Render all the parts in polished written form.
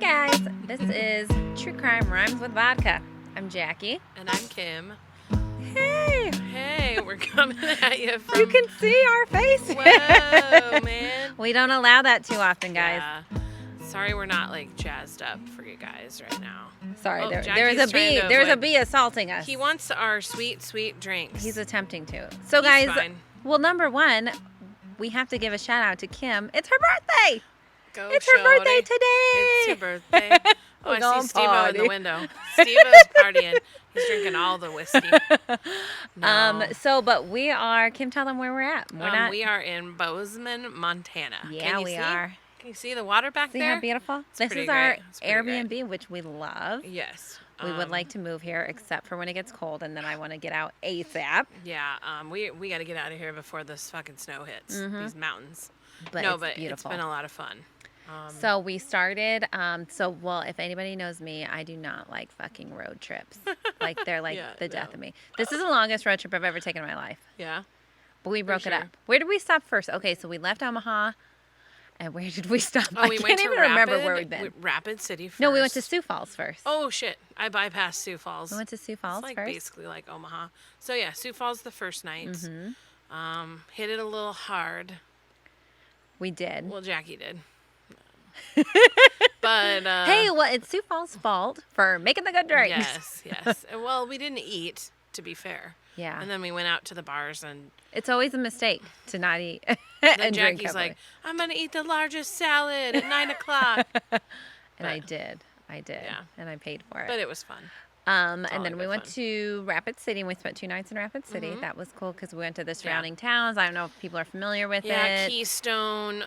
guys, this is True Crime Rhymes with Vodka. I'm Jackie. And I'm Kim. Hey! Hey, we're coming at you from... You can see our faces. Whoa, man. We don't allow that too often, guys. Yeah. Sorry we're not, jazzed up for you guys right now. Sorry, Oh, there's Jackie's a bee. trying to There's a avoid- bee assaulting us. He wants our sweet, sweet drinks. He's attempting to. So, He's guys, fine. well, number one, we have to give a shout out to Kim. It's her birthday. Go, It's her shorty. birthday today. It's your birthday. Oh, We're I gonna see Steve-O in party. the window. Steve-O's partying. He's drinking all the whiskey. No. But we are. Kim, tell them where we're at. We're not. We are in Bozeman, Montana. Yeah, Can you we see? are. Can you see the water back See there? how beautiful? This pretty is our great. It's pretty great. Airbnb, which we love. Yes. We would like to move here, except for when it gets cold, and then I want to get out ASAP. Yeah, we got to get out of here before this fucking snow hits these mountains. But No, it's but beautiful. it's been a lot of fun. So we started. If anybody knows me, I do not like fucking road trips. They're like Yeah, the death no. of me. This is the longest road trip I've ever taken in my life. Yeah. But we broke it sure. up. Where did we stop first? Okay, so we left Omaha. And where did we stop? Oh, we I went can't to even remember where we've been. Rapid City first. No, we went to Sioux Falls first. Oh shit! I bypassed Sioux Falls. We went to Sioux Falls it's first. basically like Omaha. So yeah, Sioux Falls the first night. Hit it a little hard. We did. Well, Jackie did. But Hey, well, it's Sioux Falls' fault for making the good drinks. yes. Well, we didn't eat, to be fair. Yeah. And then we went out to the bars and It's always a mistake to not eat then and drink Jackie's heavily. like, I'm gonna eat the largest salad at 9 o'clock. And I did. Yeah. And I paid for it. But it was fun. And all then we good went fun. to Rapid City, and we spent 2 nights in Rapid City. Mm-hmm. That was cool because we went to the surrounding towns. I don't know if people are familiar with Yeah, it. Keystone,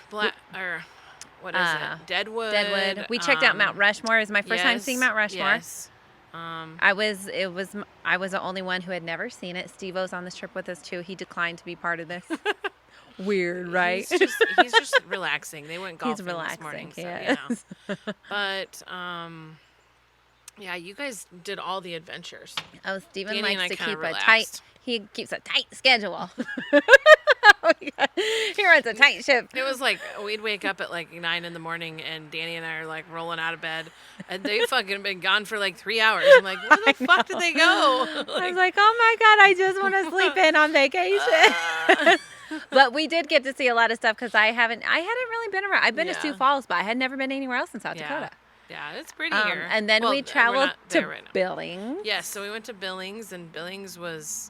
what is it? Deadwood. We checked out Mount Rushmore. It was my first time seeing Mount Rushmore. Yes. I was the only one who had never seen it. Steve-O's on this trip with us too. He declined to be part of this. Weird, right? He's just relaxing. They went golfing this morning, so yes. you know. But yeah, you guys did all the adventures. Oh, Steven Danny and likes I to kinda keep a relaxed. tight. He keeps a tight schedule. He runs a tight ship. It was like we'd wake up at 9 in the morning, and Danny and I are rolling out of bed, and they fucking been gone for 3 hours. I'm like, where the fuck did they go? I was like, oh my God, I just want to sleep in on vacation. But we did get to see a lot of stuff because I hadn't really been around. I've been to Yeah. Sioux Falls, but I had never been anywhere else in South Dakota. Yeah, it's pretty here. And then Well, we we're traveled not to there right now. Billings. Yes, so we went to Billings, and Billings was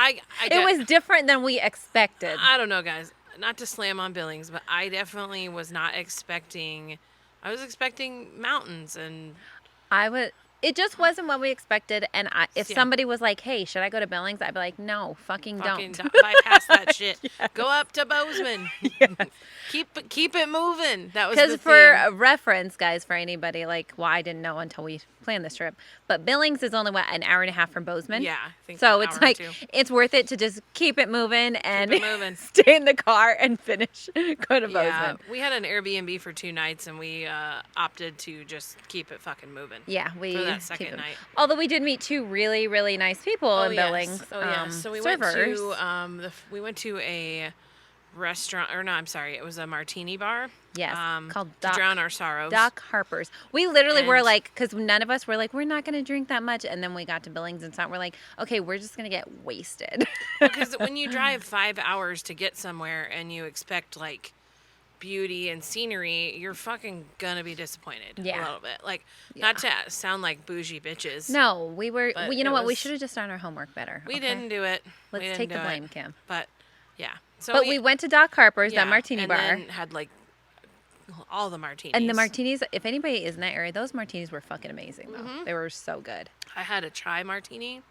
I It was different than we expected. I don't know, guys. Not to slam on Billings, but I definitely was not expecting. I was expecting mountains and It just wasn't what we expected. And if Yeah. somebody was like, "Hey, should I go to Billings?" I'd be like, "No, fucking don't." bypass that shit. Go up to Bozeman. Keep it moving. That was the Because for thing. a reference, guys, for anybody I didn't know until we planned this trip, but Billings is only an hour and a half from Bozeman. Yeah, I think So an it's hour or two. it's worth it to just keep it moving and it moving. stay in the car and finish. Go to Bozeman. Yeah, we had an Airbnb for 2 nights, and we opted to just keep it fucking moving. Yeah, we for that keep second it- night. Although we did meet 2 really, really nice people in Billings. Oh yeah. So we servers. went to we went to a restaurant, or no, I'm sorry, it was a martini bar. Yes, called to Doc- drown our sorrows. Doc Harper's. We literally were And- because none of us were we're not going to drink that much. And then we got to Billings and we're like, okay, we're just going to get wasted. Because when you drive 5 hours to get somewhere and you expect beauty and scenery, you're fucking gonna be disappointed a Yeah. little bit. Not to sound like bougie bitches. No, we were. But Well, you know it what? We was- should have just done our homework better. We okay? didn't do it. Let's We didn't take the do it. blame, Kim. But yeah. So But we went to Doc Harper's, that martini and bar. then had all the martinis. And the martinis, if anybody is in that area, those martinis were fucking amazing, though. Mm-hmm. They were so good. I had a chai martini,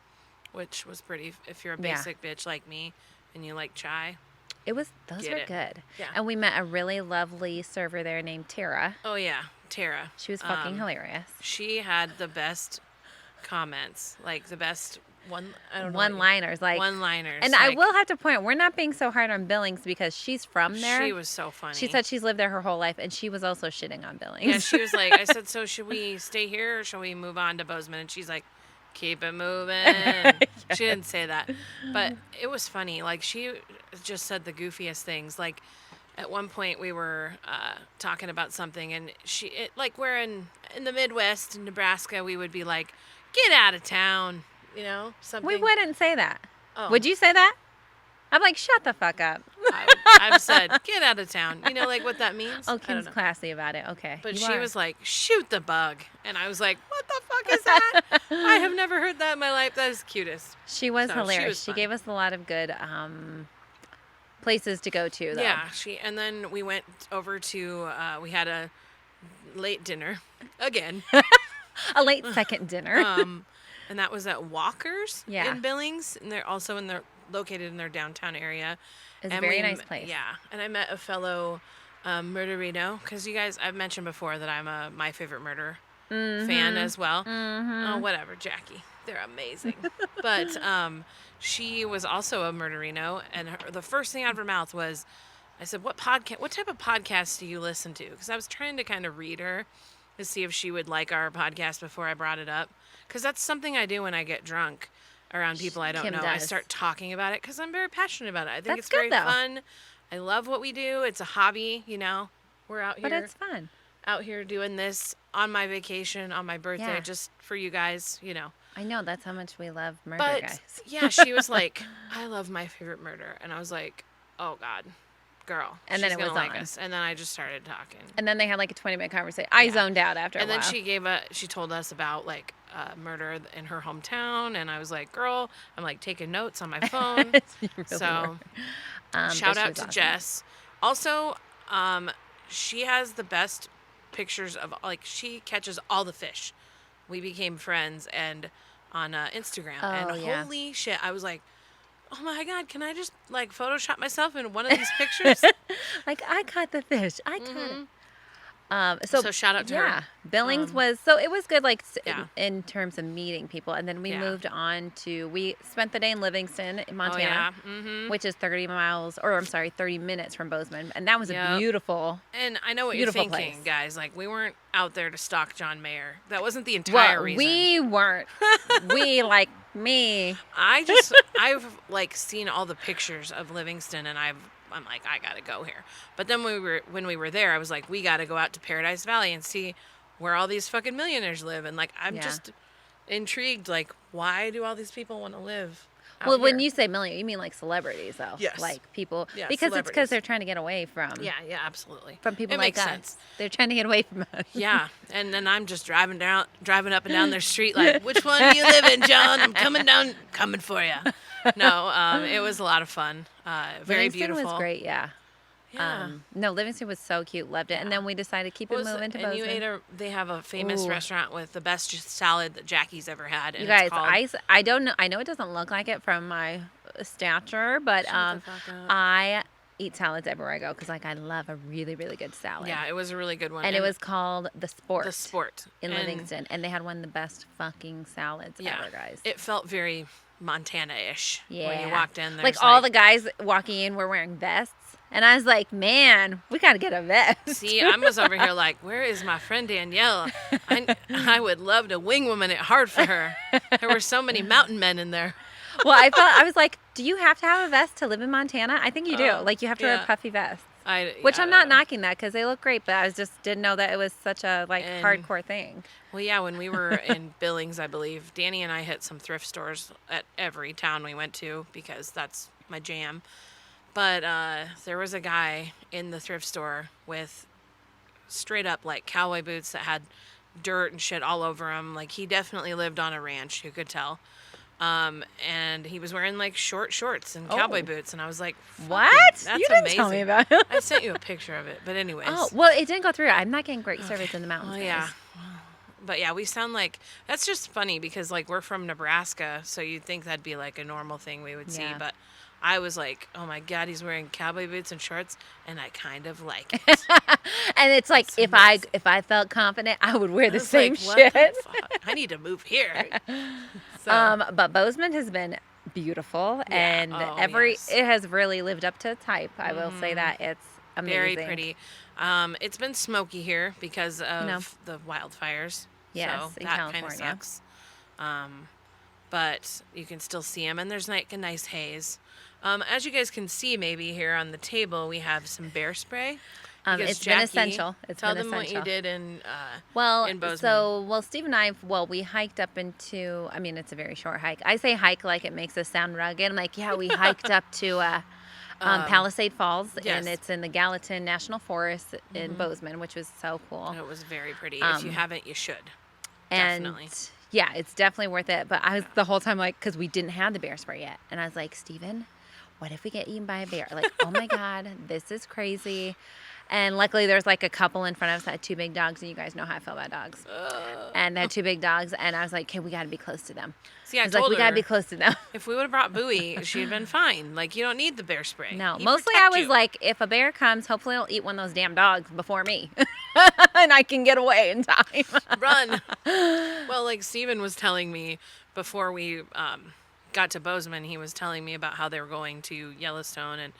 which was pretty. If you're a Yeah. basic bitch like me and you like chai. Those Get were it. good. Yeah. And we met a really lovely server there named Tara. Oh yeah, Tara. She was fucking hilarious. She had the best comments, the best one-liners. One-liners. And I will have to point, we're not being so hard on Billings because she's from there. She was so funny. She said she's lived there her whole life, and she was also shitting on Billings. Yeah, she was like, I said, so should we stay here or shall we move on to Bozeman? And she's like, keep it moving. She didn't say that. But it was funny. She just said the goofiest things. at one point we were talking about something, and like we're in the Midwest in Nebraska, we would be like, "Get out of town," something. We wouldn't say that. Oh. Would you say that? I'm like, shut the fuck up. I've said, "Get out of town." You know, like what that means. Oh, I don't Kim's know. classy about it. Okay. But You she are. was like, "Shoot the bug," and I was like, "What the fuck is that?" I have never heard that in my life. That is cutest. She was So, she hilarious. was She fun. gave us a lot of good places to go to, though. Yeah, and then we went over to we had a late dinner again. A late second dinner. And that was at Walker's Yeah. in Billings, and they're also located in their downtown area. It's a And very nice place. Yeah, and I met a fellow murderino, because you guys, I've mentioned before that I'm a My Favorite Murder fan as well. Oh, whatever, Jackie, they're amazing. But she was also a murderino, and the first thing out of her mouth was, I said, what type of podcasts do you listen to? Because I was trying to kind of read her to see if she would like our podcast before I brought it up. Because that's something I do when I get drunk around people I don't Kim know. I does. start talking about it because I'm very passionate about it. I think That's it's good, very though. fun. I love what we do. It's a hobby, We're out here. But it's fun. Out here doing this on my vacation, on my birthday, Yeah. just for you guys, I know. That's how much we love murder, But guys. yeah, she was like, "I love My Favorite Murder," and I was like, "Oh God, girl!" And then she's it was gonna like on. us. And then I just started talking. And then they had like a 20-minute conversation. I zoned out after And a then while. she told us about like murder in her hometown, and I was like, "Girl," I'm like taking notes on my phone. You really So were. shout but she out was to awesome. Jess. Also, she has the best pictures of, like, she catches all the fish. We became friends and on Instagram, Oh, and yeah. holy shit, I was like, "Oh my God, can I just like Photoshop myself in one of these pictures?" Like, I caught the fish. I caught it. So shout out to her. Yeah, Billings was, so it was good, like, Yeah. in terms of meeting people. And then we Yeah. moved on we spent the day in Livingston, in Montana, Oh, yeah. Mm-hmm. which is 30 minutes from Bozeman. And that was a Yep. beautiful, And I know what Beautiful you're thinking, place. guys. Like, we weren't out there to stalk John Mayer. That wasn't the entire reason. we weren't. We, like me. I've like seen all the pictures of Livingston, and I'm like, I gotta go here. But then when we were there, I was like, we gotta go out to Paradise Valley and see where all these fucking millionaires live. And like, I'm Yeah. just intrigued. Like, why do all these people want to live out Well, when here? you say million, you mean like celebrities, though. Yes. Like people, Yeah, because it's celebrities. because they're trying to get away from absolutely. from people It like makes us. sense. They're trying to get away from us. Yeah, and then I'm just driving up and down their street like, which one do you live in, John? I'm coming for you. No, it was a lot of fun. Very Livingston beautiful. was great, yeah. Yeah. No, Livingston was so cute, loved it. And then we decided to keep What it was moving to and you Bozeman. they have a famous Ooh. restaurant with the best salad that Jackie's ever had. And You guys, it's called, I don't know. I know it doesn't look like it from my stature, but Shut the fuck up. I eat salads everywhere I go because, like, I love a really, really good salad. Yeah, it was a really good one. And it was called The Sport. The Sport in And, Livingston, and they had one of the best fucking salads Yeah, ever, guys. it felt very Montana-ish Yeah. when you walked in there. Like all the guys walking in were wearing vests. And I was like, man, we got to get a vest. See, I was over here like, where is my friend Danielle? I would love to wing woman it hard for her. There were so many mountain men in there. Well, I was like, do you have to have a vest to live in Montana? I think you do. Like, you have to wear yeah. puffy vests. I Which I'm not don't know. knocking that because they look great, but I just didn't know that it was such a, like, And- hardcore thing. Well, yeah, when we were in Billings, I believe, Danny and I hit some thrift stores at every town we went to because that's my jam. But there was a guy in the thrift store with straight up like cowboy boots that had dirt and shit all over them. Like he definitely lived on a ranch, you could tell. And he was wearing like short shorts and cowboy Oh. boots, and I was like, "Fucking- What? That's You didn't amazing." tell me about it. I sent you a picture of it, but anyways. Oh, well, it didn't go through. I'm not getting great service in the mountains. Well, yeah. guys. But yeah, we sound like, that's just funny because like we're from Nebraska, so you'd think that'd be like a normal thing we would see. Yeah. But I was like, oh my God, he's wearing cowboy boots and shorts, and I kind of like it. And it's like, That's if I felt confident, I would wear I the was same like, what shit. the fuck? I need to move here. So, But Bozeman has been beautiful, Yeah. and Oh, yes. it has really lived up to its hype. I will say that it's amazing. very pretty. It's been smoky here because of the wildfires. Yes, so in that kind of California. sucks. But you can still see them, and there's like a nice haze. As you guys can see, maybe here on the table, we have some bear spray. Because It's been Jackie, essential. It's tell been them essential. what you did in Bozeman. Steve and I, we hiked up into, I mean, it's a very short hike. I say hike like it makes us sound rugged. I'm like, yeah, we hiked up to Palisade Falls, yes. and it's in the Gallatin National Forest in Bozeman, which was so cool. It was very pretty. If you haven't, you should. And Definitely. yeah, it's definitely worth it. But I was the whole time like, because we didn't have the bear spray yet. And I was like, Steven, what if we get eaten by a bear? Like, oh my God, this is crazy. And luckily, there's like a couple in front of us that had 2 big dogs, and you guys know how I feel about dogs. And they had 2 big dogs, and I was like, "Okay, we got to be close to them." See, I was told like, "We got to her be close to them." if we would have brought Bowie, she'd have been fine. Like, you don't need the bear spray. No, He'd mostly I protect was you. like, if a bear comes, hopefully it'll eat one of those damn dogs before me, and I can get away in time. Run. Well, like Steven was telling me before we got to Bozeman, he was telling me about how they were going to Yellowstone and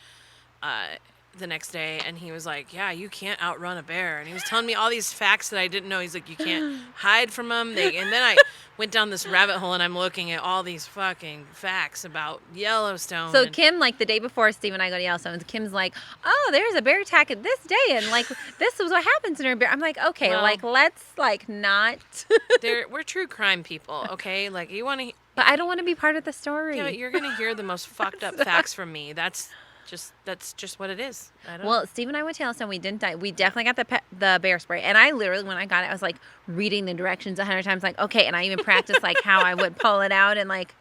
the next day, and he was like, yeah, you can't outrun a bear. And he was telling me all these facts that I didn't know. He's like, you can't hide from them. And then I went down this rabbit hole, and I'm looking at all these fucking facts about Yellowstone. So Kim, like the day before Steve and I go to Yellowstone, Kim's like, oh, there's a bear attack at this day, and like this is what happens in a bear. I'm like, okay, Well, like let's like not. we're true crime people, okay? Like, you want to... But I don't want to be part of the story. Yeah, you're going to hear the most fucked up facts from me. That's just what it is. Well, Steve and I went to Yellowstone. We didn't die. We definitely got the bear spray. And I literally, when I got it, I was like reading the directions 100 times. Like, okay. And I even practiced like how I would pull it out and like,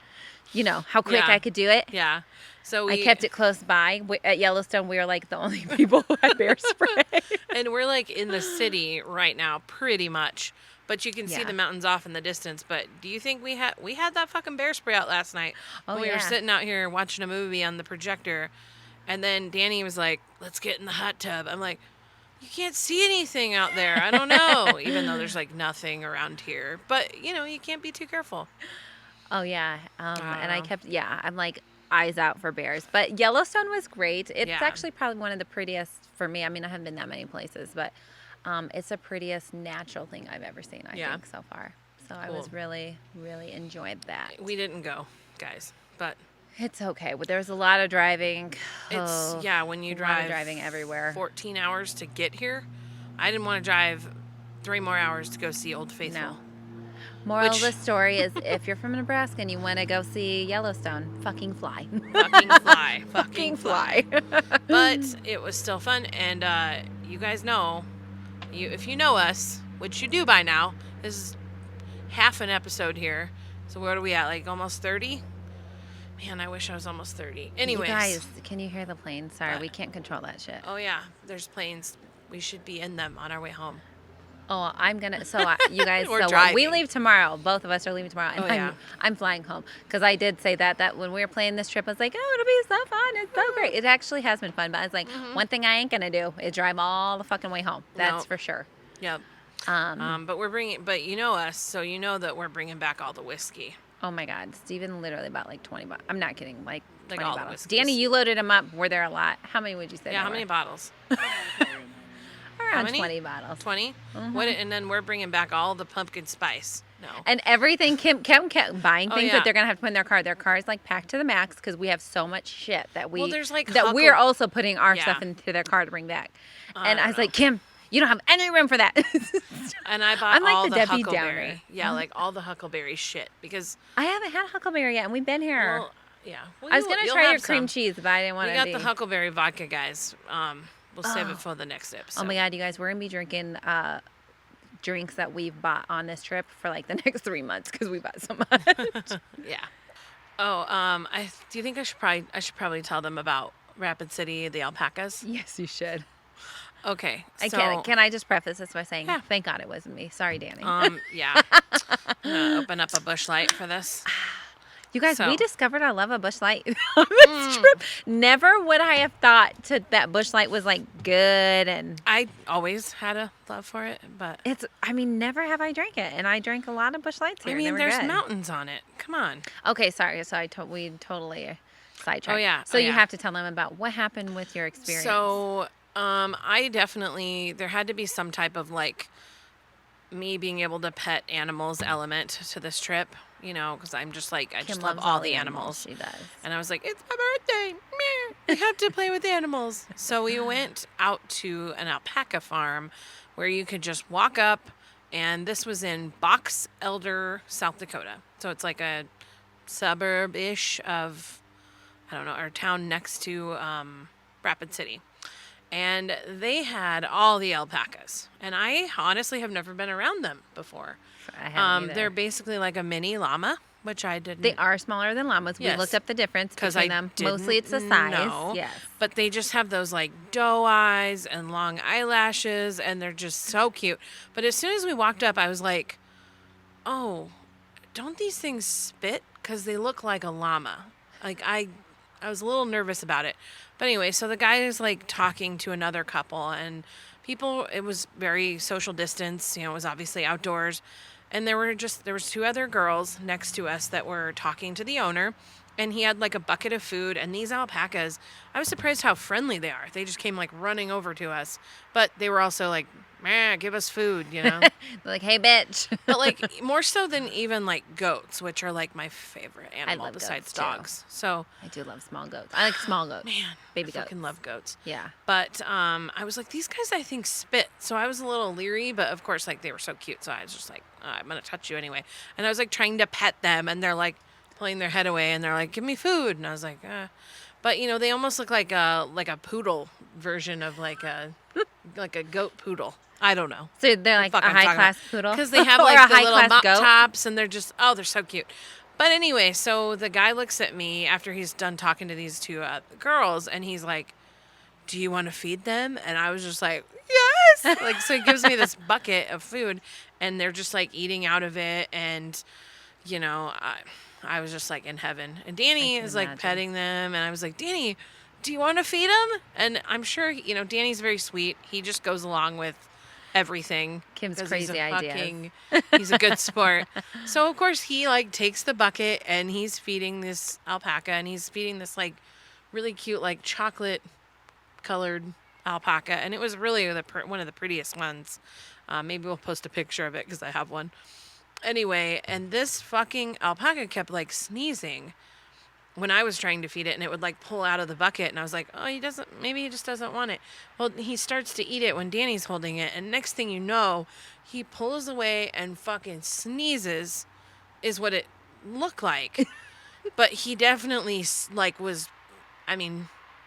you know, how quick I could do it. Yeah. So I kept it close by. At Yellowstone, we were like the only people who had bear spray. And we're like in the city right now, pretty much. But you can see the mountains off in the distance. But do you think we had that fucking bear spray out last night? When we were sitting out here watching a movie on the projector. And then Danny was like, let's get in the hot tub. I'm like, you can't see anything out there. I don't know. Even though there's like nothing around here. But, you know, you can't be too careful. Oh, yeah. And I kept, I'm like, eyes out for bears. But Yellowstone was great. It's actually probably one of the prettiest for me. I mean, I haven't been that many places, but it's the prettiest natural thing I've ever seen, I think, so far. So I was really, really enjoyed that. We didn't go, guys, but... It's okay. But there's a lot of driving. It's, when you drive driving everywhere. 14 hours to get here. I didn't want to drive 3 more hours to go see Old Faithful. No. Moral of the story is if you're from Nebraska and you want to go see Yellowstone, fucking fly. Fucking fly. Fucking fly. But it was still fun. And you guys know, if you know us, which you do by now, this is half an episode here. So what are we at? Like almost 30? Man, I wish I was almost 30. Anyways. You guys, can you hear the plane? Sorry, we can't control that shit. Oh, yeah. There's planes. We should be in them on our way home. Oh, I'm going to, you guys, we leave tomorrow. Both of us are leaving tomorrow. And I'm flying home. Because I did say that when we were planning this trip, I was like, oh, it'll be so fun. It's so great. It actually has been fun. But I was like, one thing I ain't going to do is drive all the fucking way home. That's for sure. Yep. But you know us, so you know that we're bringing back all the whiskey. Oh my God, Steven literally bought like 20 bottles. I'm not kidding, like 20 all bottles. the whiskeys. Danny, you loaded them up. Were there a lot? How many would you say? Yeah, how many bottles? Around 20 bottles. 20? What? And then we're bringing back all the pumpkin spice. No. And everything, Kim kept buying things that they're going to have to put in their car. Their car is like packed to the max because we have so much shit that there's like we're also putting our stuff into their car to bring back. And I was like, Kim, you don't have any room for that. And I bought like all the the Debbie huckleberry. Downer. Yeah, like all the huckleberry shit because I haven't had huckleberry yet, and we've been here. Well, yeah. Well, I was going to try your cream cheese, but I didn't want to. We got the huckleberry vodka, guys. We'll save it for the next episode. Oh my God, you guys, we're going to be drinking drinks that we've bought on this trip for like the next 3 months because we bought so much. Yeah. Oh, do you think I should probably tell them about Rapid City, the alpacas? Yes, you should. Okay. Can I just preface this by saying, thank God it wasn't me. Sorry, Danny. Yeah. I'm gonna open up a Busch Light for this. You guys, we discovered our love of Busch Light on this trip. Never would I have thought that Busch Light was like good, and I always had a love for it, but never have I drank it, and I drank a lot of Busch Lights here. I mean, there's mountains on it. Come on. Okay, sorry. So we totally sidetracked. Oh yeah. So you have to tell them about what happened with your experience. So, I definitely there had to be some type of like me being able to pet animals element to this trip. because I'm just like, I Kim just love loves all the animals. She does. And I was like, it's my birthday. Meh. We have to play with the animals. So we went out to an alpaca farm where you could just walk up. And this was in Box Elder, South Dakota. So it's like a suburb-ish of, I don't know, our town next to Rapid City. And they had all the alpacas. And I honestly have never been around them before. I haven't either. They're basically like a mini llama, which I didn't. They are smaller than llamas. Yes. We looked up the difference between them. Mostly it's the size. Know, yes. But they just have those like doe eyes and long eyelashes, and they're just so cute. But as soon as we walked up, I was like, oh, don't these things spit? Because they look like a llama. Like I was a little nervous about it. But anyway, so the guy is like talking to another couple, and it was very social distance. It was obviously outdoors. And there was two other girls next to us that were talking to the owner, and he had like a bucket of food. And these alpacas, I was surprised how friendly they are. They just came like running over to us, but they were also like, "Man, give us food," They're like, "Hey, bitch." But like more so than even like goats, which are like my favorite animal besides dogs. So I do love small goats. I like small goats. Man, baby I goats. fucking love goats. Yeah. But I was like, these guys I think spit. So I was a little leery, but of course like they were so cute, so I was just like, I'm gonna touch you anyway. And I was like trying to pet them, and they're like pulling their head away, and they're like, "Give me food," and I was like, But they almost look like a poodle version of like a goat poodle. I don't know. So they're like a high-class poodle? Because they have like the little mop tops, and they're just, they're so cute. But anyway, so the guy looks at me after he's done talking to these two girls, and he's like, "Do you want to feed them?" And I was just like, "Yes!" Like, so he gives me this bucket of food, and they're just like eating out of it, and, I was just like in heaven. And Danny is like petting them, and I was like, "Danny, do you want to feed them?" And I'm sure, Danny's very sweet. He just goes along with everything. Kim's crazy ideas. He's a good sport. So of course he like takes the bucket, and he's feeding this alpaca, and he's feeding this like really cute like chocolate colored alpaca, and it was really one of the prettiest ones. Maybe we'll post a picture of it because I have one. Anyway, and this fucking alpaca kept sneezing when I was trying to feed it, and it would pull out of the bucket, and I was like, oh, maybe he just doesn't want it. Well, he starts to eat it when Danny's holding it, and next thing you know, he pulls away and fucking sneezes, is what it looked like. But he definitely was,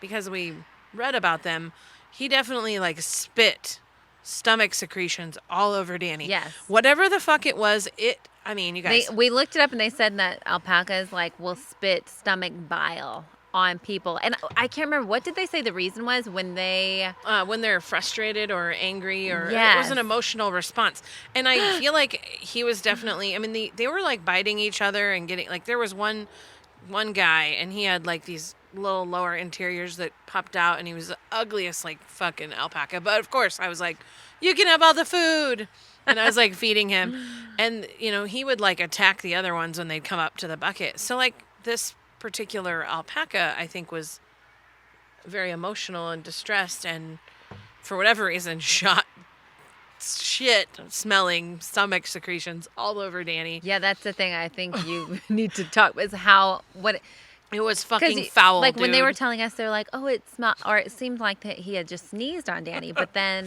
because we read about them, he definitely spit stomach secretions all over Danny. Yes. Whatever the fuck it was, you guys. We looked it up, and they said that alpacas will spit stomach bile on people. And I can't remember, what did they say the reason was when they're frustrated or angry, or yes. It was an emotional response. And I feel like he was definitely, they were biting each other and getting, there was one guy, and he had these little lower interiors that popped out, and he was the ugliest fucking alpaca. But of course I was like, you can have all the food, and I was feeding him, and he would attack the other ones when they'd come up to the bucket. So this particular alpaca I think was very emotional and distressed, and for whatever reason shot shit smelling stomach secretions all over Danny. Yeah, that's the thing I think you need to talk is it was fucking foul, when dude. they were telling us, they're like, oh, it seemed like that he had just sneezed on Danny, but then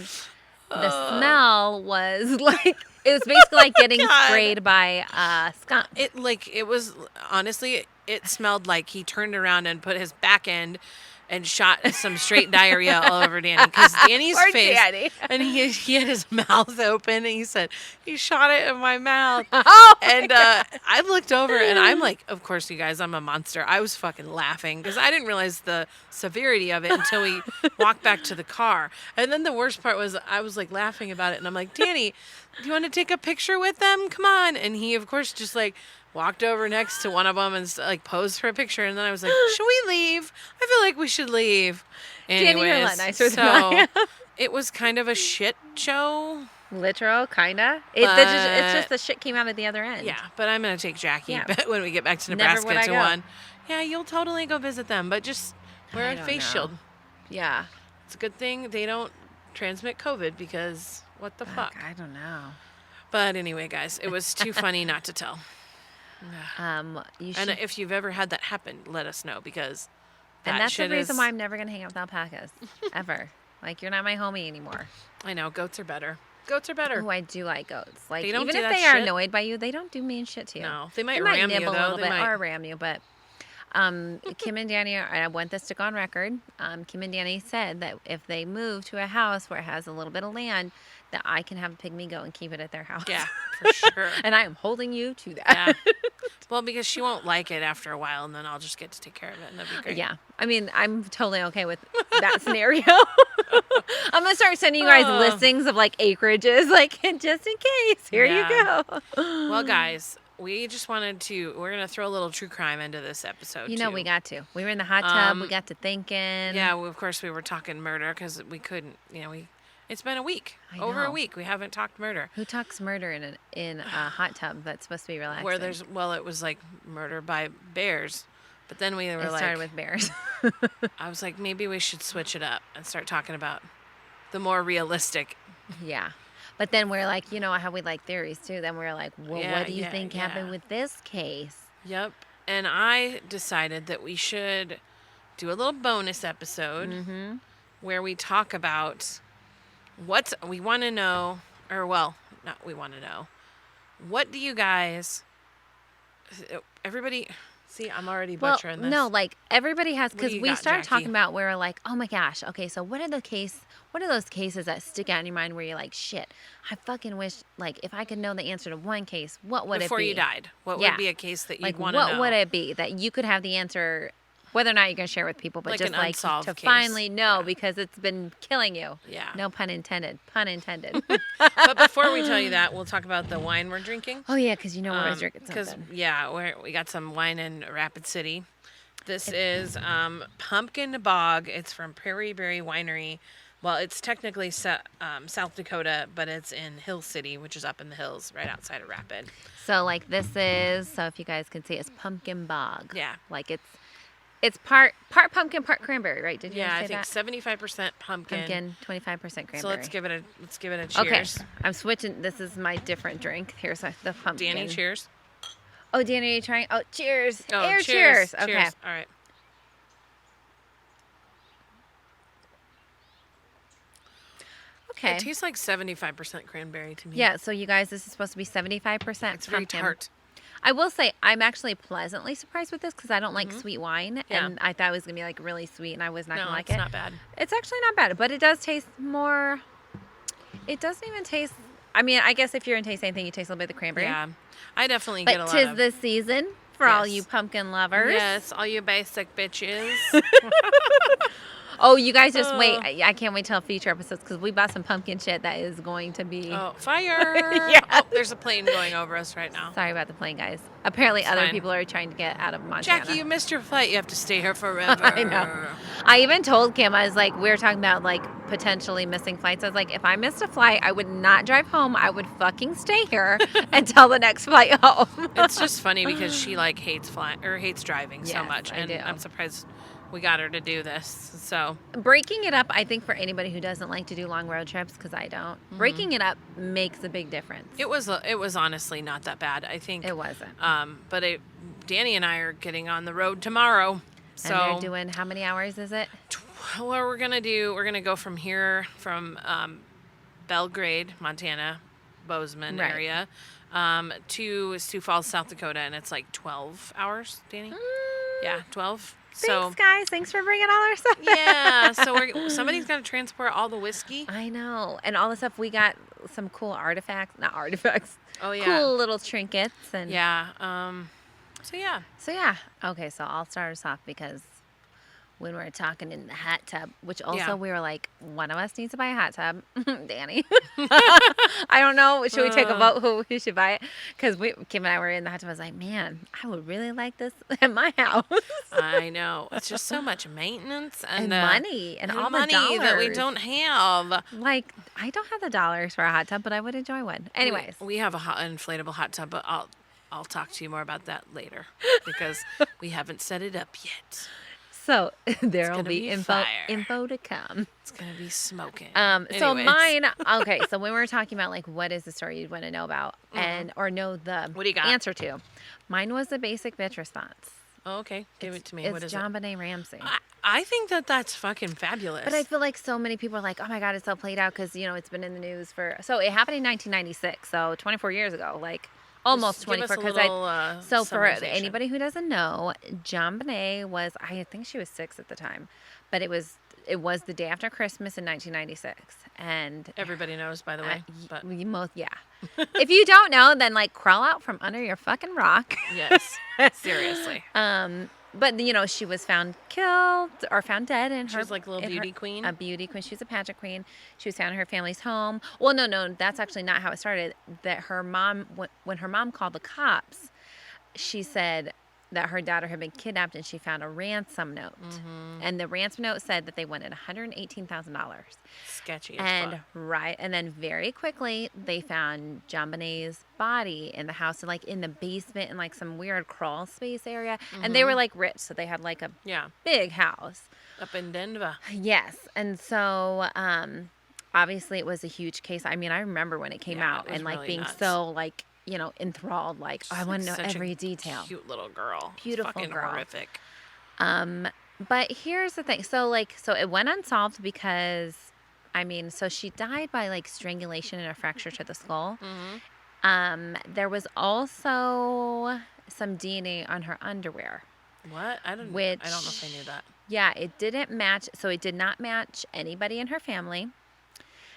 the smell was it was basically getting sprayed by a skunk. It was, honestly, it smelled like he turned around and put his back end and shot some straight diarrhea all over Danny, because Danny's face, Danny. And he had his mouth open, and he said, he shot it in my mouth. I looked over, and I'm like, of course, you guys, I'm a monster. I was fucking laughing because I didn't realize the severity of it until we walked back to the car. And then the worst part was I was laughing about it, and I'm like, Danny, do you want to take a picture with them? Come on. And he, of course, just walked over next to one of them and posed for a picture, and then I was like, should we leave? I feel like we should leave. Anyways, Danny, you're a lot nicer than I am. It was kind of a shit show. Literal, kinda. It's just the shit came out at the other end. Yeah, but I'm gonna take Jackie when we get back to Nebraska to one. Yeah, you'll totally go visit them, but just wear a face shield. Yeah. It's a good thing they don't transmit COVID, because what the fuck? I don't know. But anyway, guys, it was too funny not to tell. You And should, if you've ever had that happen, let us know because and that that's the shit reason is. why I'm never gonna hang out with alpacas ever. Like you're not my homie anymore. I know goats are better. Goats are better. Oh, I do like goats. Like They don't even do if that they are shit. annoyed by you, they don't do mean shit to you. No, they might They might ram you nibble a though. little They bit might. or ram you, but Kim and Danny, I want this to go on record. Kim and Danny said that if they move to a house where it has a little bit of land, that I can have a pygmy goat and keep it at their house. Yeah, for sure. And I am holding you to that. Yeah. Well, because she won't like it after a while, and then I'll just get to take care of it, and that'd be great. Yeah. I mean, I'm totally okay with that scenario. I'm going to start sending you guys listings of like acreages, like just in case. Here you go. Well, guys, we just wanted to. We're gonna throw a little true crime into this episode. You know, too. we got to. We were in the hot tub. We got to thinking. Yeah, well, of course we were talking murder because we couldn't. It's been a week, over a week. We haven't talked murder. Who talks murder in a hot tub that's supposed to be relaxing? Where it was like murder by bears, but then we were it like, started with bears. I was like, maybe we should switch it up and start talking about the more realistic. Yeah. But then we're like, how we like theories too. Then we're like, well, what do you think happened with this case? Yep. And I decided that we should do a little bonus episode where we talk about what we want to know, or well, not we want to know. What do you guys, everybody, see, I'm already butchering this. No, like everybody has, because we started talking Jackie? about where we're like, oh my gosh, okay, so what are those cases that stick out in your mind where you're like, shit, I fucking wish, like, if I could know the answer to one case, what would it be? Before you died, what would be a case that you'd want to know? What would it be that you could have the answer, whether or not you're going to share with people, but Like just an like unsolved to case. finally know because it's been killing you. Yeah. No pun intended. Pun intended. But before we tell you that, we'll talk about the wine we're drinking. Oh, yeah, because we're drinking Because, something. we got some wine in Rapid City. This is Pumpkin Bog. It's from Prairie Berry Winery. Well, it's technically South Dakota, but it's in Hill City, which is up in the hills right outside of Rapid. So, like, so if you guys can see, it's Pumpkin Bog. Yeah. Like, it's part pumpkin, part cranberry, right? Did you Yeah, say I think that? 75% pumpkin. Pumpkin, 25% cranberry. So let's give it a cheers. Okay, I'm switching. This is my different drink. Here's the pumpkin. Danny, cheers. Oh, Danny, are you trying? Oh, cheers. Oh, Air cheers. Okay. Cheers. All right. Okay. It tastes like 75% cranberry to me. Yeah, so you guys, this is supposed to be 75% It's very pumpkin. tart. I will say I'm actually pleasantly surprised with this because I don't like sweet wine, Yeah. and I thought it was gonna be like really sweet, and I was not No, gonna like it's it. not bad. It's actually not bad, but it does taste more. It doesn't even taste. I mean, I guess if you're gonna taste anything, you taste a little bit of the cranberry. Yeah. I definitely get a But lot tis of... the season for all Yes. you pumpkin lovers. Yes, all you basic bitches. Oh, you guys just wait. I can't wait till future episodes because we bought some pumpkin shit that is going to be. Oh, fire! Yes. Oh, there's a plane going over us right now. Sorry about the plane, guys. Apparently, It's other fine. people are trying to get out of Montana. Jackie, you missed your flight. You have to stay here forever. I know. I even told Kim, I was like, we were talking about like potentially missing flights. I was like, if I missed a flight, I would not drive home. I would fucking stay here until the next flight home. It's just funny because she like hates driving so Yes, much, I and do. I'm surprised we got her to do this. So Breaking it up, I think for anybody who doesn't like to do long road trips, because I don't, breaking it up makes a big difference. it was honestly not that bad. I think It wasn't. but Danny and I are getting on the road tomorrow. So And they're doing, how many hours is it? what we're gonna go from here, from Belgrade, Montana, Bozeman Right. area, to Sioux Falls, South Dakota, and it's like 12 hours, Danny. Yeah, 12. Thanks, guys. Thanks for bringing all our stuff. Yeah, so somebody's got to transport all the whiskey. I know. And all the stuff, we got some cool artifacts. Not artifacts. Oh yeah. Cool little trinkets. And Yeah. So yeah. So, yeah. Okay, so I'll start us off because when we were talking in the hot tub, which also Yeah. we were like, one of us needs to buy a hot tub. Danny. I don't know. Should we take a vote who should buy it? Because Kim and I were in the hot tub. I was like, man, I would really like this at my house. I know. It's just so much maintenance and and money and all money the dollars that we don't have. Like, I don't have the dollars for a hot tub, but I would enjoy one. Anyways. We have an inflatable hot tub, but I'll talk to you more about that later because we haven't set it up yet. So there'll gonna be be info fire. to come. It's gonna be smoking. So Anyways. mine. Okay, so when we were talking about like what is the story you'd want to know about or know the What do you got? answer to, mine was the basic bitch response. Oh, okay, give it to me. It's What is John Benet Ramsey. I think that's fucking fabulous. But I feel like so many people are like, oh my God, it's so played out because, it's been in the news for. So it happened in 1996, so 24 years ago, like almost Just give us 24. a So for summarization. anybody who doesn't know, John Benet was, I think she was 6 at the time, but it was the day after Christmas in 1996. And Everybody knows, by the way. But yeah. If you don't know, then like crawl out from under your fucking rock. yes, seriously. But she was found killed or found dead in her. She was like a little beauty queen. A beauty queen. She was a pageant queen. She was found in her family's home. Well, no, that's actually not how it started. That her mom, when her mom called the cops, she said that her daughter had been kidnapped and she found a ransom note. Mm-hmm. And the ransom note said that they wanted $118,000. Sketchy as fuck. Right. And then very quickly they found John Benet's body in the house, and like in the basement in like some weird crawl space area. Mm-hmm. And they were like rich, so they had like a big house. Up in Denver. Yes. And so obviously it was a huge case. I mean, I remember when it came out and like really being nuts. so like enthralled, like, oh, I want to know every detail. Cute little girl. Beautiful fucking girl. Horrific. But here's the thing. So it went unsolved because, so she died by like strangulation and a fracture to the skull. Mm-hmm. There was also some DNA on her underwear. What? I don't know if I knew that. Yeah, it didn't match. So it did not match anybody in her family.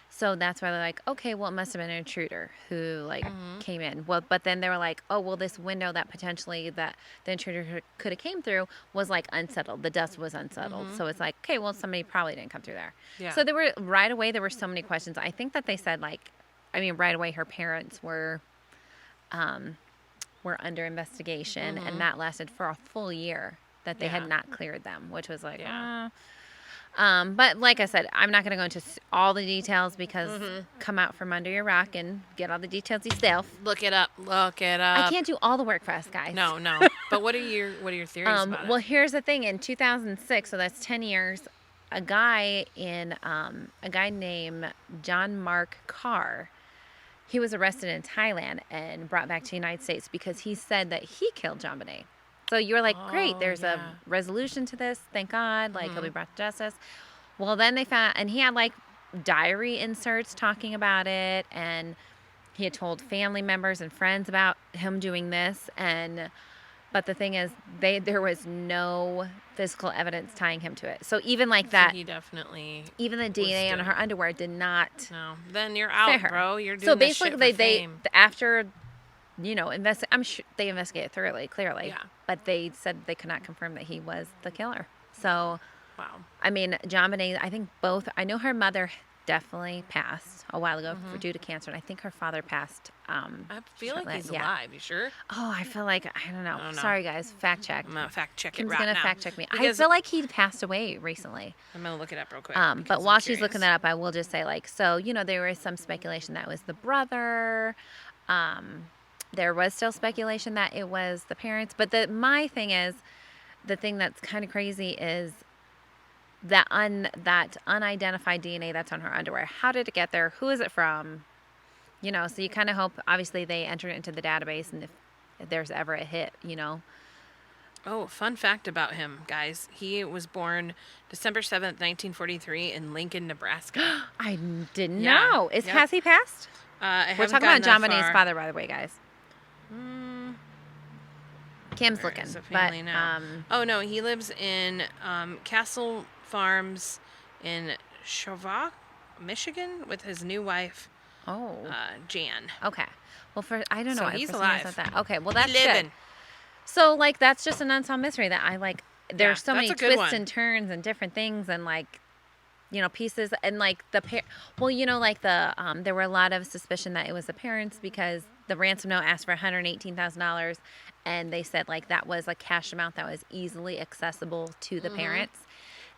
So that's why they're like, okay, well, it must have been an intruder who came in. Well, but then they were like, oh, well, this window that potentially that the intruder could have came through was like unsettled. The dust was unsettled. Mm-hmm. So it's like, okay, well, somebody probably didn't come through there. Yeah. So right away, there were so many questions. I think that they said right away, her parents were under investigation, and that lasted for a full year that they had not cleared them, which was like, but like I said, I'm not going to go into all the details because come out from under your rock and get all the details yourself. Look it up. I can't do all the work for us, guys. No. But what are your theories about it? Well, here's the thing. In 2006, so that's 10 years, a guy named John Mark Carr, he was arrested in Thailand and brought back to the United States because he said that he killed John Benet. So you're like, great, there's a resolution to this. Thank God. Like, he'll be brought to justice. Well, then they found, and he had like diary inserts talking about it. And he had told family members and friends about him doing this. But the thing is, there was no physical evidence tying him to it. So even like that. He definitely. Even the DNA on her underwear did not. No. Then you're out, bro. You're doing so this basically, shit for fame. after. I'm sure they investigated thoroughly, clearly. Yeah. But they said they could not confirm that he was the killer. So, wow. John Benet, I think both. I know her mother definitely passed a while ago due to cancer, and I think her father passed. I feel like he's alive. You sure? Oh, I feel like I don't know. Sorry, guys. Fact check. I'm gonna fact check Kim's it right now. Kim's gonna fact check me. I feel like he passed away recently. I'm gonna look it up real quick. But while she's looking that up, I will just say there was some speculation that it was the brother. There was still speculation that it was the parents. But my thing is, the thing that's kind of crazy is that unidentified DNA that's on her underwear. How did it get there? Who is it from? So you kind of hope, obviously, they enter it into the database, and if there's ever a hit, Oh, fun fact about him, guys. He was born December 7th, 1943 in Lincoln, Nebraska. I didn't know. Has he passed? We're talking about John Benet's father, by the way, guys. Kim's looking, but now. Oh no, he lives in Castle Farms in Chauvac, Michigan, with his new wife. Jan. Okay. Well, I don't know. So he's alive. That. Okay. Well, that's good. So that's just an unsolved mystery that I like. There's so many twists and turns and different things and pieces and there were a lot of suspicion that it was the parents because the ransom note asked for $118,000 and they said that was a cash amount that was easily accessible to the parents.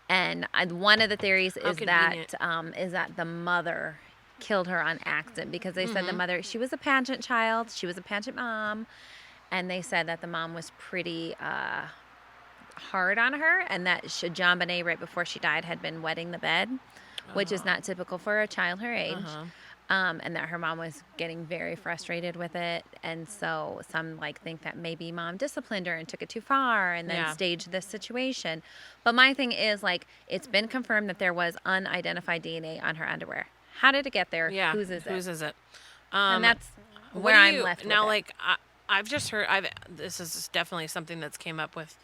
And one of the theories is that the mother killed her on accident because they said the mother, she was a pageant child, she was a pageant mom, and they said that the mom was pretty hard on her, and that John Bonet, right before she died, had been wetting the bed, which is not typical for a child her age. And that her mom was getting very frustrated with it. And so some think that maybe mom disciplined her and took it too far and then staged this situation. But my thing is, it's been confirmed that there was unidentified DNA on her underwear. How did it get there? Yeah. Whose is it? Whose is it? And that's where I'm left with now. it. I've just heard. This is definitely something that's came up with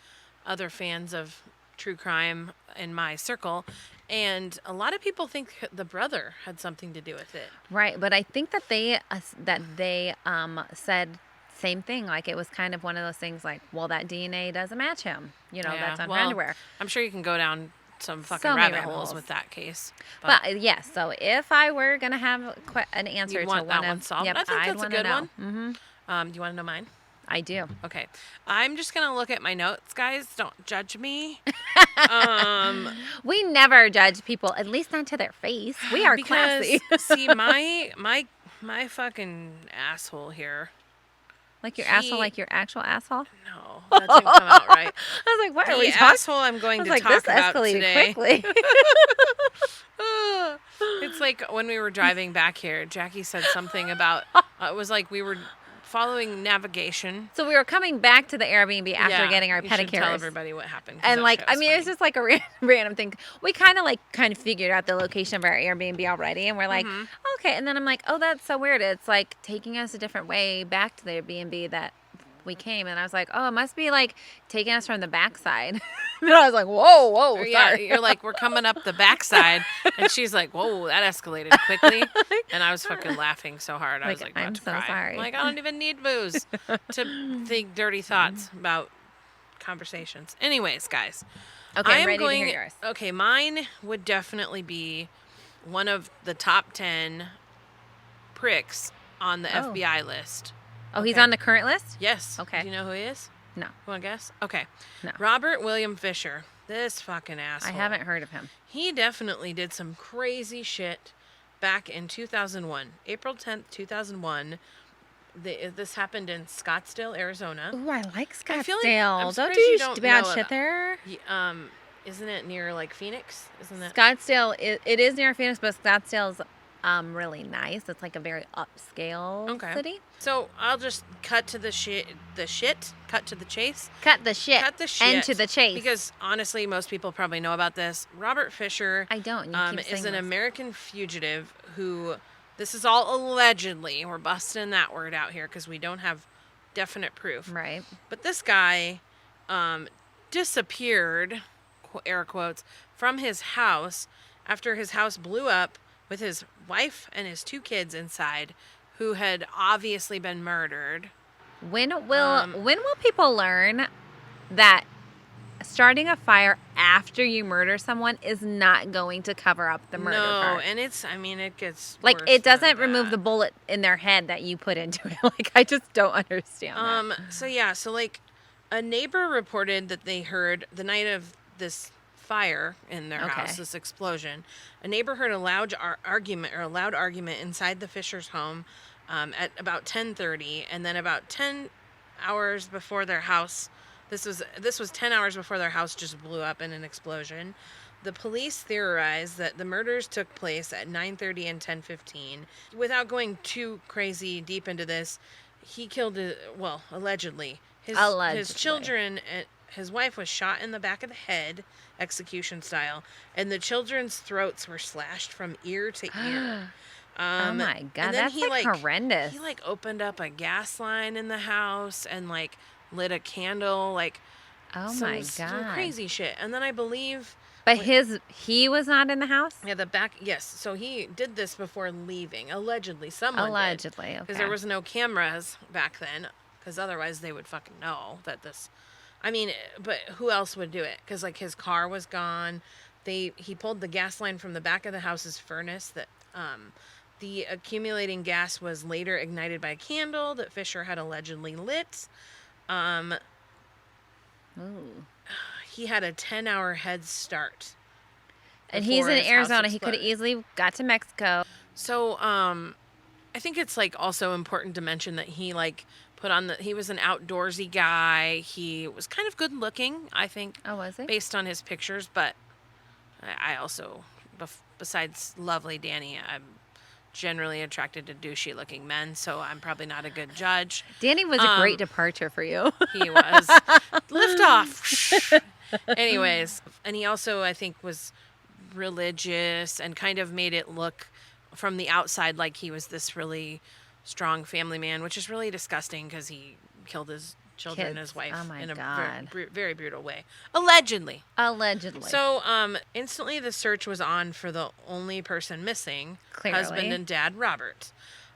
other fans of true crime in my circle, and a lot of people think the brother had something to do with it. Right, but I think that they said same thing. It was kind of one of those things well, that DNA doesn't match him. That's on her underwear. I'm sure you can go down some fucking So rabbit holes with that case. But yes, so if I were gonna have an answer to want that one solved, yep, I think that's a good one. Mm-hmm. Do you want to know mine? I do. Okay. I'm just going to look at my notes, guys. Don't judge me. We never judge people, at least not to their face. We are classy. See, my fucking asshole here. Your asshole, your actual asshole? No, that didn't come out right. I was like, what are we The talking? asshole I'm going to talk this about escalated today. quickly. It's when we were driving back here, Jackie said something about, it was we were following navigation. So we were coming back to the Airbnb after getting our pedicures. pedicures. Tell everybody what happened. And it's just a random thing. We kind of figured out the location of our Airbnb already, and we're like, okay. And then I'm like, oh, that's so weird. It's taking us a different way back to the Airbnb that we came, and I was like, oh, it must be taking us from the backside. And I was like, whoa, sorry. Yeah, you're we're coming up the backside, and she's like, whoa, that escalated quickly. And I was fucking laughing so hard. I was about I'm to so cry. sorry. I don't even need booze to think dirty thoughts about conversations. Anyways, guys. Okay, I'm ready to hear yours. Okay, mine would definitely be one of the top 10 pricks on the FBI list. Oh, he's on the current list? Yes. Okay. Do you know who he is? No. You want to guess? Okay. No. Robert William Fisher. This fucking asshole. I haven't heard of him. He definitely did some crazy shit back in 2001. April 10th, 2001. This happened in Scottsdale, Arizona. Ooh, I like Scottsdale. I feel like, don't do bad shit there. Isn't it near Phoenix? Isn't it? Scottsdale, it is near Phoenix, but Scottsdale's really nice. It's a very upscale city. So I'll just cut to the chase. Cut the shit. And to the chase. Because honestly, most people probably know about this. Robert Fisher I don't. is an American fugitive who, this is all allegedly, we're busting that word out here because we don't have definite proof. Right. But this guy disappeared, air quotes, from his house after his house blew up with his wife and his 2 kids inside, who had obviously been murdered. When will people learn that starting a fire after you murder someone is not going to cover up the murder part? No, and it gets like, worse it doesn't than remove that. the bullet in their head that you put into it. I just don't understand that. So a neighbor reported that they heard the night of this fire in their house, this explosion. A neighbor heard a loud argument inside the Fisher's home at about 10:30, and then about 10 hours before their house, this was 10 hours before their house just blew up in an explosion. The police theorized that the murders took place at 9:30 and 10:15. Without going too crazy deep into this, he killed, allegedly. His children, his wife was shot in the back of the head, execution style, and the children's throats were slashed from ear to ear. Oh my God, that's horrendous. He opened up a gas line in the house and lit a candle, my God, some crazy shit. And then I believe, but he was not in the house. Yeah, yes. So he did this before leaving, allegedly. Okay. Because there was no cameras back then. Because otherwise they would fucking know that this. I mean, but who else would do it? Because his car was gone. He pulled the gas line from the back of the house's furnace. That the accumulating gas was later ignited by a candle that Fisher had allegedly lit. He had a 10-hour head start. And he's in Arizona. He could have easily got to Mexico. So I think it's also important to mention that he he was an outdoorsy guy. He was kind of good looking, I think. Oh, was he? Based on his pictures, but I also, besides lovely Danny, I'm generally attracted to douchey looking men, so I'm probably not a good judge. Danny was a great departure for you. He was. Lift off. Anyways, and he also, I think, was religious and kind of made it look from the outside like he was this really strong family man, which is really disgusting because he killed his children and his wife in a very, very brutal way. Allegedly. So, instantly the search was on for the only person missing, Clearly. husband and dad, Robert.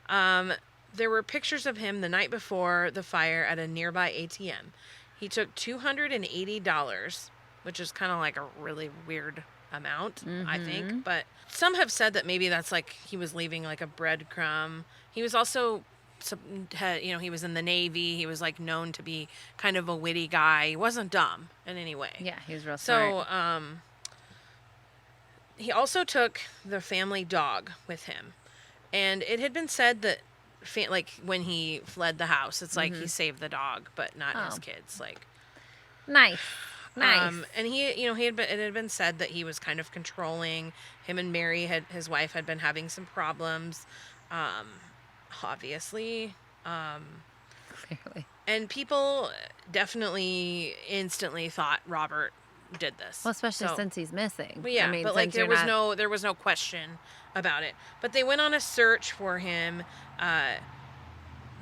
There were pictures of him the night before the fire at a nearby ATM. He took $280, which is kind of like a really weird amount, I think. But some have said that maybe that's like he was leaving like a breadcrumb. He was also, he was in the Navy. He was like known to be kind of a witty guy. He wasn't dumb in any way. Yeah, he was real smart. So, he also took the family dog with him. And it had been said that like when he fled the house, it's like he saved the dog, but not his kids. Like, nice. And it had been said that he was kind of controlling. Him and Mary his wife had been having some problems, obviously. Clearly. And people definitely instantly thought Robert did this. Well, especially since he's missing. But yeah, but like there was no question about it. But they went on a search for him.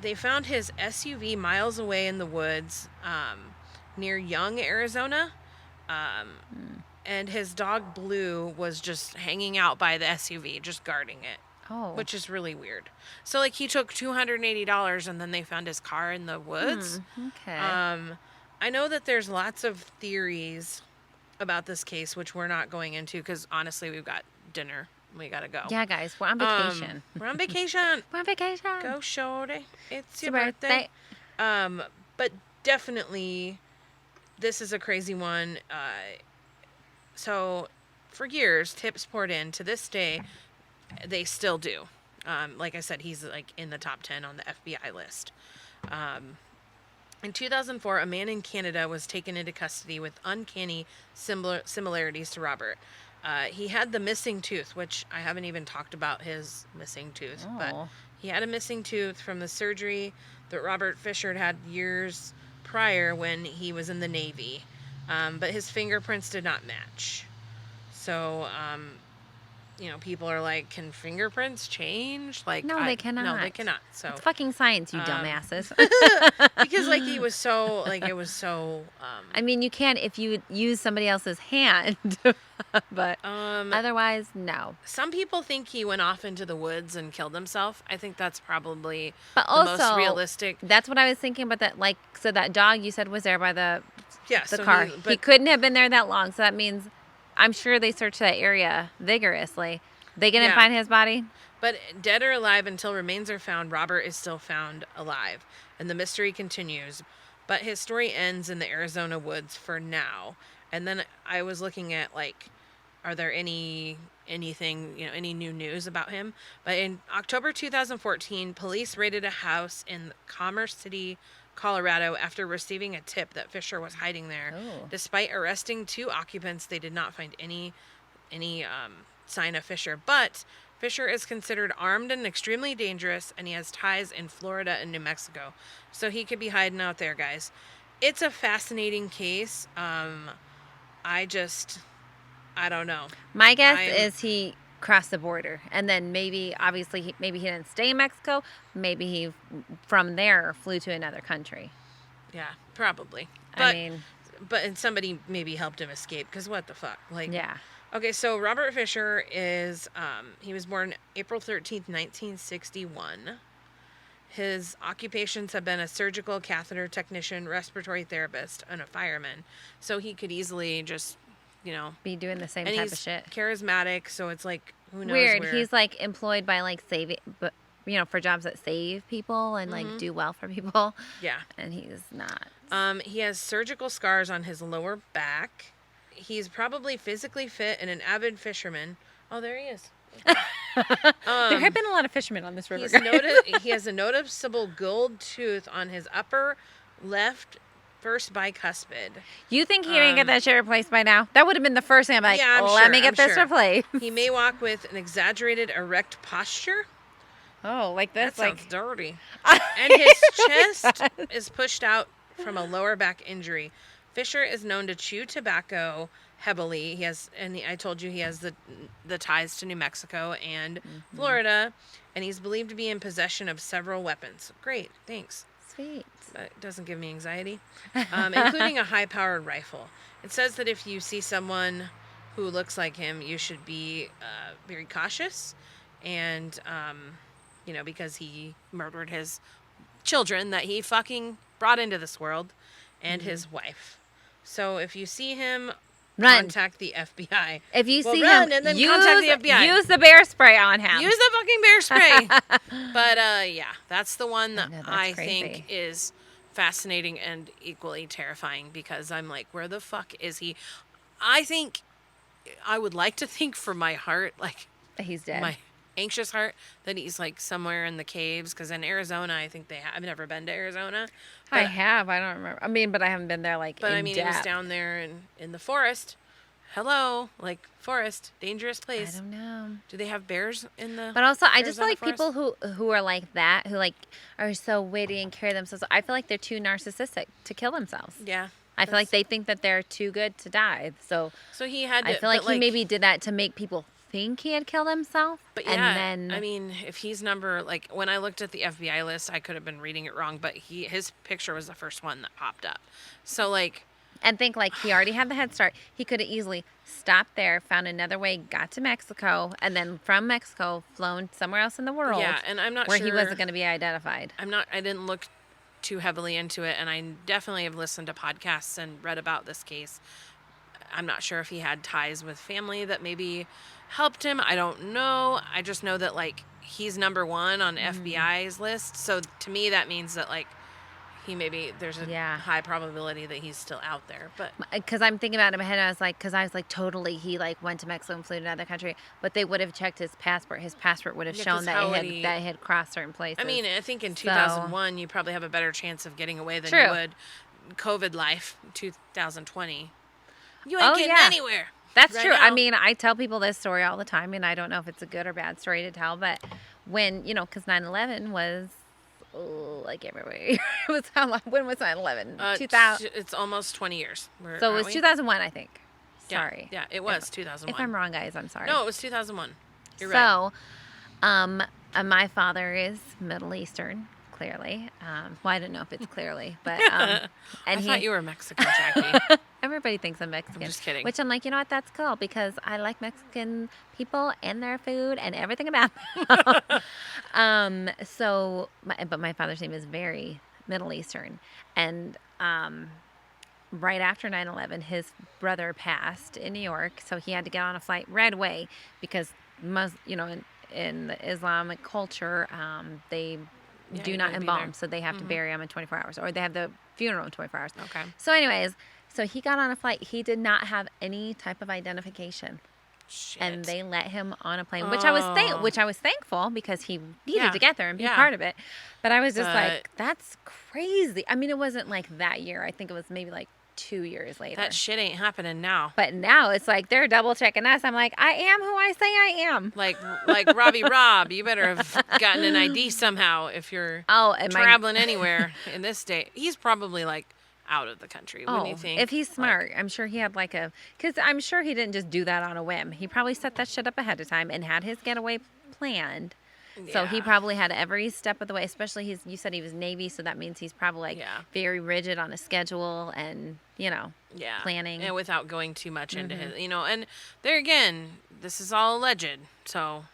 They found his SUV miles away in the woods, near Young, Arizona. And his dog Blue was just hanging out by the SUV, just guarding it. Oh. Which is really weird. So like he took $280 and then they found his car in the woods. Okay. I know that there's lots of theories about this case, which we're not going into because honestly we've got dinner. We gotta go. Yeah, guys, we're on vacation. We're on vacation. We're on vacation. Go, shorty. It's your birthday. But definitely, this is a crazy one. So, for years, tips poured in. To this day, they still do. Like I said, he's like in the top 10 on the FBI list. In 2004, a man in Canada was taken into custody with uncanny similarities to Robert. He had the missing tooth, which I haven't even talked about his missing tooth, but he had a missing tooth from the surgery that Robert Fisher had years prior when he was in the Navy. But his fingerprints did not match. So, people are like, can fingerprints change? Like, no, they cannot. No, they cannot. So it's fucking science, you dumbasses. Because like it was so. I mean, you can if you use somebody else's hand, but otherwise, no. Some people think he went off into the woods and killed himself. I think that's probably the most realistic. That's what I was thinking about. That so that dog you said was there by the car. He couldn't have been there that long, so that means. I'm sure they searched that area vigorously. They didn't find his body? But dead or alive until remains are found, Robert is still found alive. And the mystery continues. But his story ends in the Arizona woods for now. And then I was looking at, like, are there any new news about him? But in October 2014, police raided a house in Commerce City, Colorado, after receiving a tip that Fisher was hiding there. Oh. Despite arresting 2 occupants, they did not find any sign of Fisher. But Fisher is considered armed and extremely dangerous, and he has ties in Florida and New Mexico. So he could be hiding out there, guys. It's a fascinating case. I don't know. My guess is he crossed the border, and then maybe he didn't stay in Mexico. Maybe he from there flew to another country. Yeah, probably. But somebody maybe helped him escape, because what the fuck? Like, yeah. Okay, so Robert Fisher is he was born April 13th, 1961. His occupations have been a surgical catheter technician, respiratory therapist, and a fireman. So he could easily just be doing the same type of shit. Charismatic, so it's like, who knows. Weird. He's like employed by like saving, but for jobs that save people and like do well for people. Yeah. And he's not. He has surgical scars on his lower back. He's probably physically fit and an avid fisherman, Oh, there he is. There have been a lot of fishermen on this river. He has a noticeable gold tooth on his upper left first bicuspid. You think he didn't get that shit replaced by now? That would have been the first thing. I'm like, let me get this replaced. He may walk with an exaggerated erect posture. Oh, like this? That sounds dirty. And his chest is pushed out from a lower back injury. Fisher is known to chew tobacco heavily. I told you he has the ties to New Mexico and Florida, and he's believed to be in possession of several weapons. Great, thanks. Sweet. That doesn't give me anxiety. Including a high-powered rifle. It says that if you see someone who looks like him, you should be very cautious, and because he murdered his children that he fucking brought into this world, and his wife. So if you see him, run. Contact the FBI. If you see run him, and then contact the FBI. Use the bear spray on him. Use the fucking bear spray. But yeah, that's the one that I think is fascinating and equally terrifying, because I'm like, where the fuck is he? I would like to think for my heart, like, he's dead. My anxious heart, that he's like somewhere in the caves, because in Arizona, I think I've never been to Arizona. I have. I don't remember. I mean, but I haven't been there like. But I mean, he was down there in the forest. Hello, like forest, dangerous place. I don't know. Do they have bears in the? But also, I just Arizona feel like forest? people who are like that, who like are so witty and carry themselves. I feel like they're too narcissistic to kill themselves. Yeah. I feel like they think that they're too good to die. So he had to. I feel like he maybe did that to make people think he had killed himself. But yeah, and then, I mean, if he's when I looked at the FBI list, I could have been reading it wrong, but his picture was the first one that popped up. So like. And think like he already had the head start. He could have easily stopped there, found another way, got to Mexico, and then from Mexico flown somewhere else in the world. Yeah, and I'm not where sure he wasn't going to be identified. I didn't look too heavily into it, and I definitely have listened to podcasts and read about this case. I'm not sure if he had ties with family that maybe helped him. I don't know. I just know that like he's number one on FBI's list. So to me, that means that like there's a high probability that he's still out there. But because I'm thinking about it in my head, I was like totally he like went to Mexico and flew to another country, but they would have checked his passport. His passport would have shown that he had crossed certain places. I mean, I think in 2001 you probably have a better chance of getting away than you would COVID life 2020. You ain't getting anywhere. That's true. Now. I mean, I tell people this story all the time, and I don't know if it's a good or bad story to tell, but when, because 9/11 was like everywhere. It was when was 9/11? 2000. It's almost 20 years. So it was 2001, I think. Sorry. Yeah, it was 2001. If I'm wrong, guys, I'm sorry. No, it was 2001. You're right. So, my father is Middle Eastern. Clearly. Well, I don't know if it's clearly, but and I thought you were Mexican, Jackie. Everybody thinks I'm Mexican. I'm just kidding. Which I'm like, you know what? That's cool because I like Mexican people and their food and everything about them. But my father's name is very Middle Eastern, and right after 9/11, his brother passed in New York, so he had to get on a flight right away because in the Islamic culture, they do not embalm, so they have to bury him in 24 hours, or they have the funeral in 24 hours. Okay. So anyways, he got on a flight. He did not have any type of identification. Shit. And they let him on a plane, which I was thankful because he needed to get there and be part of it. But I was just like, that's crazy. I mean, it wasn't like that year. I think it was maybe like 2 years later. That shit ain't happening now. But now it's like they're double checking us. I'm like, I am who I say I am. Like Robbie Rob, you better have gotten an ID somehow if you're traveling anywhere in this state. He's probably like out of the country. Wouldn't you think? If he's smart, I'm sure he had because I'm sure he didn't just do that on a whim. He probably set that shit up ahead of time and had his getaway planned. Yeah. So he probably had every step of the way, especially you said he was Navy, so that means he's probably very rigid on a schedule and, planning. And without going too much into his, and there again, this is all alleged. So,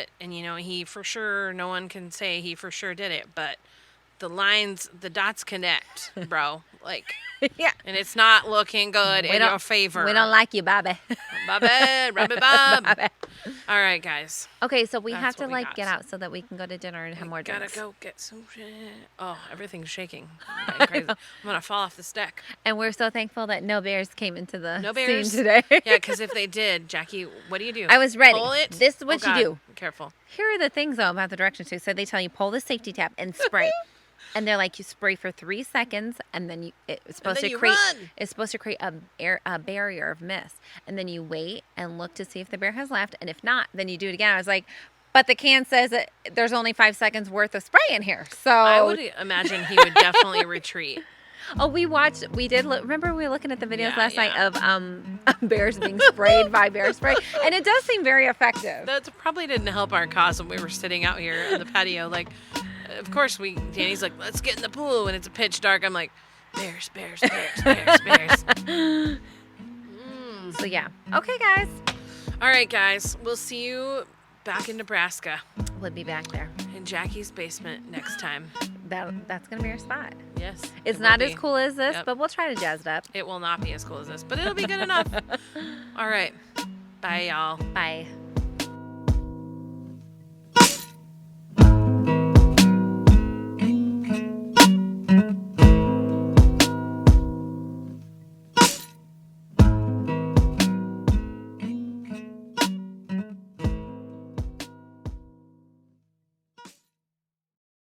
he for sure, no one can say he for sure did it, but the dots connect, bro. Like, Yeah. And it's not looking good in your favor. We don't like you, Bobby. Bobby, Robbie Bob. Bobby. All right, guys. Okay, so we have That's to what we like got. get out so that we can go to dinner and have more Gotta drinks. go get some shit. Oh, everything's shaking. I'm getting crazy. I'm gonna fall off this deck. And we're so thankful that no bears came into the No bears scene today. Yeah, because if they did, Jackie, what do you do? I was ready. Pull it. This is what you God. do. Careful. Here are the things though about the directions too. So they tell you pull the safety tab and spray. And they're like, you spray for 3 seconds, and then it's supposed then to you create. run. It's supposed to create a barrier of mist, and then you wait and look to see if the bear has left, and if not, then you do it again. I was like, but the can says that there's only 5 seconds worth of spray in here, so I would imagine he would definitely retreat. Oh, we did. Remember we were looking at the videos last night yeah. of bears being sprayed by bear spray, and it does seem very effective. That probably didn't help our cause when we were sitting out here on the patio. Like, of course, Danny's like, let's get in the pool, and it's pitch dark. I'm like, bears, bears, bears, bears, bears. So yeah. Okay, guys. All right, guys. We'll see you back in Nebraska We'll be back there. in Jackie's basement next time. That's gonna be our spot. Yes. It's it will not be. as cool as this, Yep. but we'll try to jazz it up. It will not be as cool as this, but it'll be good enough. All right. Bye, y'all. Bye.